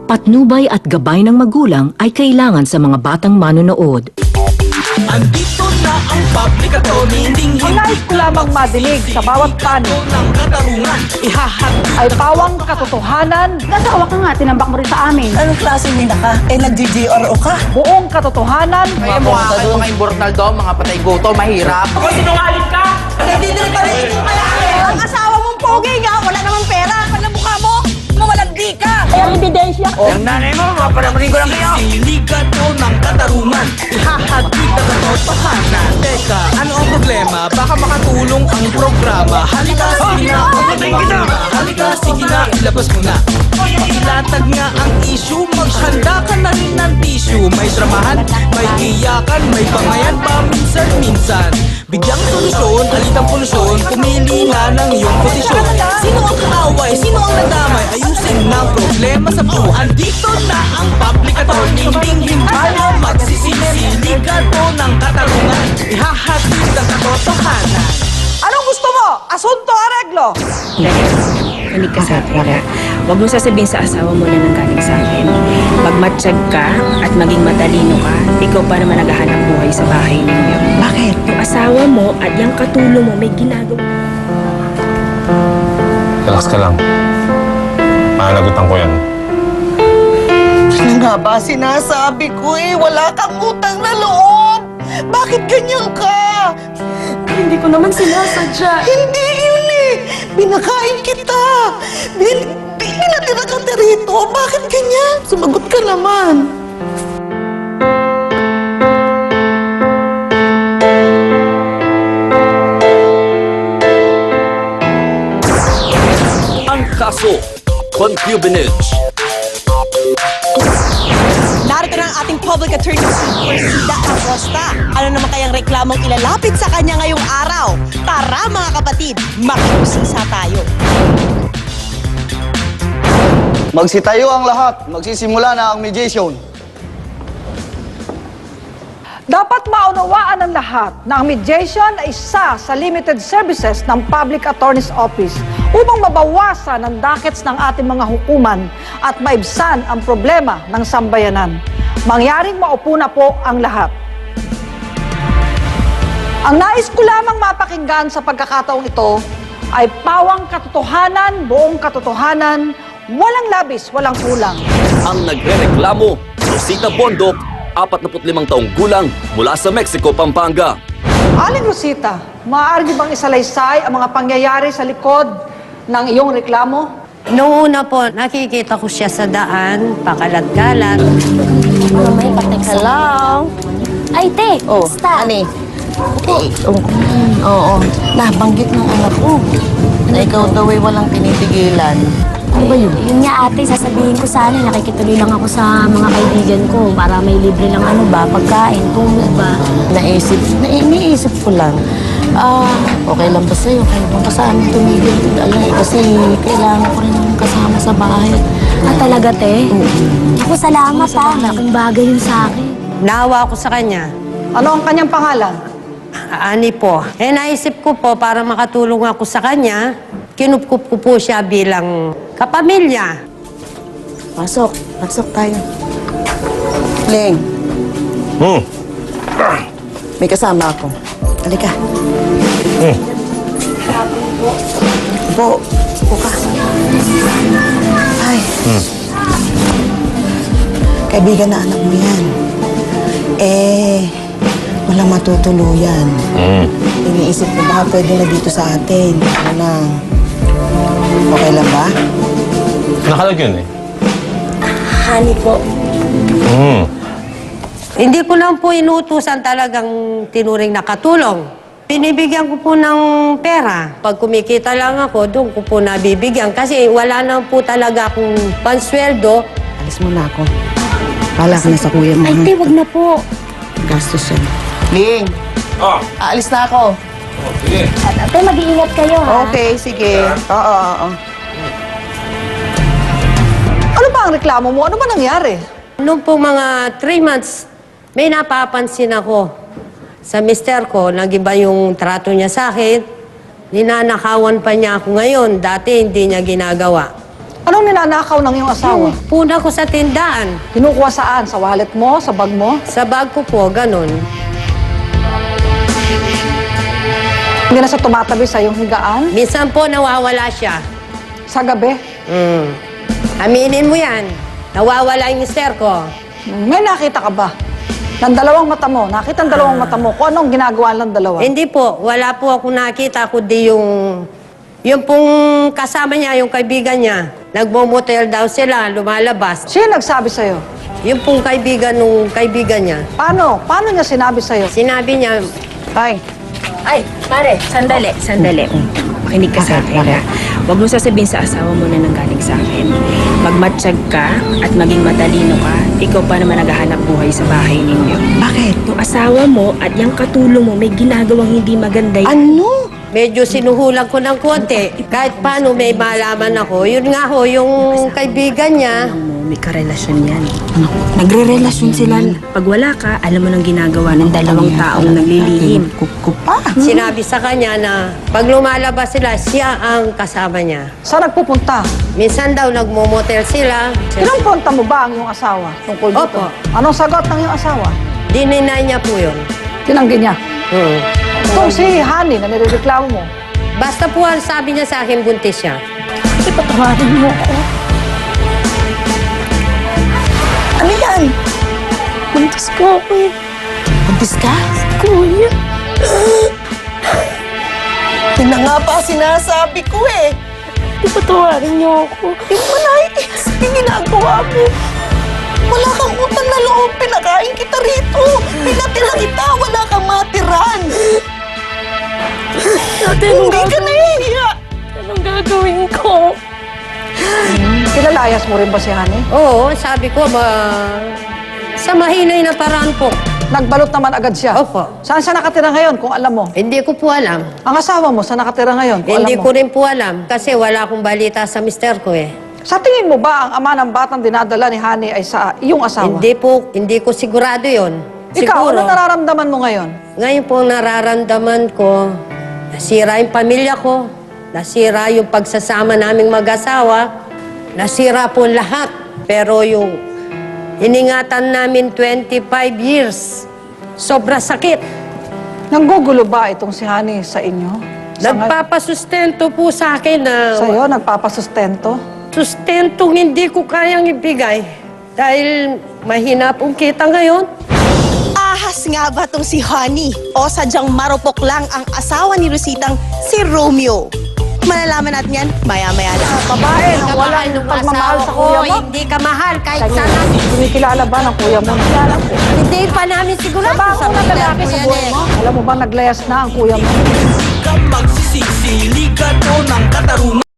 Patnubay at gabay ng magulang ay kailangan sa mga batang manonood. Andito na ang public attorney, Ang nais ko lamang madinig sa bawat panig ng katarungan, ihahatid ay pawang katotohanan, Nagawa ka nga, tinambak mo rin sa amin. Anong klase nina ka? nag-GGRO ka? buong katotohanan, Kaya mukha kayo mga immortal daw, mga patay goto, mahirap. Nandito pa rin yung malaki! Ang asawa mong pogi nga, wala namang pera. Ang mukha mo, mawalang ka. Ang ebidensya. Yung nanay mo, mapalamunin ko lang kayo. siligato ng katarungan, ihahatid ang katotohanan. Teka, ano ang problema? Baka makatulong ang programa. Halika, sige na, halika, sige na, ilabas mo na. Ilatag nga ang issue, maghanda ka na rin ng tissue. May dramahan, may iyakan, may bangayan pa minsan-minsan. Bigyang solusyon, alitang polusyon, pumili na ng iyong posisyon. Sino ang kaaway? Sino ang nadamay? Ayusin ng problema sa buwan. Dito na ang public attorney, hindi na magsisisiligato ng katarungan. Ihahatid ang katotohanan. anong gusto mo? Asunto, areglo? Manig ka sa akin. Huwag mo sasabihin sa asawa mo na nanggaling sa akin. Magmatsyag ka at maging matalino ka, ikaw pa naman naghahanap buhay sa bahay ninyo. Bakit? Yung asawa mo at yung katulong mo may ginagawa. Relax ka lang. Pananagutan ko yan. Ano nga ba sinasabi ko Wala kang utang na loob! Bakit ganyan ka? Hindi ko naman sinasadya. Hindi yun Pinakain kita! Pinatira ka rito! Bakit ganyan? Sumagot ka naman! Ang kaso, concubinage. Narito na ang ating public attorney si Persida Acosta. Ano naman kayang reklamong ilalapit sa kanya ngayong araw? Tara mga kapatid, makiusisa tayo. Magsitayo ang lahat. Magsisimula na ang mediation. Dapat maunawaan ng lahat na ang mediation ay isa sa limited services ng Public Attorney's Office upang mabawasan ang dakets ng ating mga hukuman at maibsan ang problema ng sambayanan. Mangyaring maupo na po ang lahat. Ang nais ko lamang mapakinggan sa pagkakataong ito ay pawang katotohanan, buong katotohanan, walang labis, walang kulang. Ang nagrereklamo, Rosita Bondok, 45 taong gulang, mula sa Mexico, Pampanga. Aling Rosita, maaari bang isalaysay ang mga pangyayari sa likod ng iyong reklamo? Noong una po, nakikita ko siya sa daan, pakalat-kalat. May pateka lang. Ay, te, basta. Ani? Oo. Nabanggit ng anak ko na ikaw daw walang tinitigilan. Ano ba yun? Yun nga ate, sasabihin ko sana, nakikituloy lang ako sa mga kaibigan ko para may libre lang pagkain, tulog ba? Iniisip ko lang. Okay lang ba sa'yo? Kaya bang kasama tumigil? Kasi kailangan ko rin kasama sa bahay. Talaga, te? Ako, salamat Malaking bagay yun sa akin. Naawa ko sa kanya. Ano ang kanyang pangalan? Ani po. Naisip ko po, para makatulong ako sa kanya, kinupkup ko po siya bilang kapamilya. Pasok tayo. Ling, may kasama ako. Halika. Upo ka. Ay. Kaibigan na anak mo yan. Walang matutuluyan. Iniisip ko baka pwede na dito sa atin. Ano na? Okay lang ba? Nakalag yun Honey po. Hindi ko lang po inutusan talagang tinuring na katulong. Binibigyan ko po ng pera. Pag kumikita lang ako, doon ko po nabibigyan. Kasi wala na po talaga akong pansweldo. Alis mo na ako. Pala ka na sa kuya mo. Ay, te, wag na po. Gastos yan. Ling! Aalis na ako. Ate, mag-iingat kayo, ha? Okay, sige. Oo. Ano ba ang reklamo mo? Ano ba nangyari? Noong po mga 3 months, may napapansin ako sa mister ko, nag-iba yung trato niya sa akin. Ninanakawan pa niya ako ngayon. Dati hindi niya ginagawa. Anong ninanakaw ng iyong asawa? Yung puna ko sa tindahan. Kinukuha saan? Sa wallet mo? Sa bag mo? Sa bag ko po, ganun. Hindi na siya tumatabi sa iyong higaan? Minsan po nawawala siya. Sa gabi? Aminin mo yan. Nawawala yung mister ko. May nakita ka ba? Ng dalawang mata mo. Nakita ang dalawang mata mo. Kung anong ginagawa ng dalawa? Hindi po. Wala po ako nakita, kundi yung pong kasama niya, yung kaibigan niya. Nagmo-motel daw sila, lumalabas. Sino nagsabi sa'yo? Yung pong kaibigan nung kaibigan niya. Paano? Paano niya sinabi sa'yo? Sinabi niya, Ay, pare, sandali. Makinig ka sa akin, ha? Huwag mo sasabihin sa asawa mo na nanggaling sa akin. Magmatsyag ka at maging matalino ka, ikaw pa naman naghahanap buhay sa bahay ninyo. Bakit? Yung asawa mo at yung katulong mo may ginagawang hindi maganda. Ano? medyo sinuhulan ko ng konti. Kahit paano may malaman ako. Yun nga ho, yung kaibigan niya. May karelasyon yan. Nagre-relasyon sila. Pag wala ka, alam mo nang ginagawa ng dalawang taong naglilihim. Kupa. Sinabi sa kanya na pag lumalabas sila, siya ang kasama niya. Saan nagpupunta? Minsan daw nagmo-motel sila. Pinangpunta mo ba ang iyong asawa tungkol dito? Opo. Anong sagot ng iyong asawa? Dininay niya po yun. Tinanggi niya. Itong si Honey na nirereklamo mo. Basta po ang sabi niya sa akin, buntis siya. Ipatawarin mo ako. Ano yan? Buntis ko ako eh. Buntis ka? Kuya. Yan na nga pa sinasabi ko eh. Ipatawarin niyo ako. Yung manayis, yung ginagawa mo. Wala kang utang na loob. Pinakain kita rito. Pinatira kita. Wala kang matiran. Hindi ka nahihiya. Anong gagawin ko? Kinalayas mo rin ba si Honey? Oo, sabi ko ba, sa mahinay na paraan po. Nagbalot naman agad siya? Opo. Saan siya nakatira ngayon kung alam mo? Hindi ko po alam. Ang asawa mo, saan nakatira ngayon kung Hindi alam mo? ko rin po alam kasi wala akong balita sa mister ko eh. Sa tingin mo ba ang ama ng batang dinadala ni Honey ay sa iyong asawa? Hindi ko sigurado yon. Ikaw, ano nararamdaman mo ngayon? Ngayon po nararamdaman ko, nasira yung pamilya ko, nasira yung pagsasama naming mag-asawa, nasira po lahat. Pero yung iningatan namin 25 years, sobra sakit. Nanggugulo ba itong si Honey sa inyo? Nagpapasustento po sa akin na Sa'yo, nagpapasustento? sustentong hindi ko kayang ibigay dahil mahina pong kita ngayon. Ahas nga ba tong si Honey? O sadyang marupok lang ang asawa ni Rositang si Romeo? Malalaman natin yan maya-maya lang. Babae nang walang pagmamahal sa kuya mo? Hindi ka mahal kahit Sa'yo, sana. kumikilala ba ng kuya mo? Kilala ko. Hindi pa namin sigurado Sa bago ng lalaki sa buhay mo? Alam mo ba naglayas na ang kuya mo?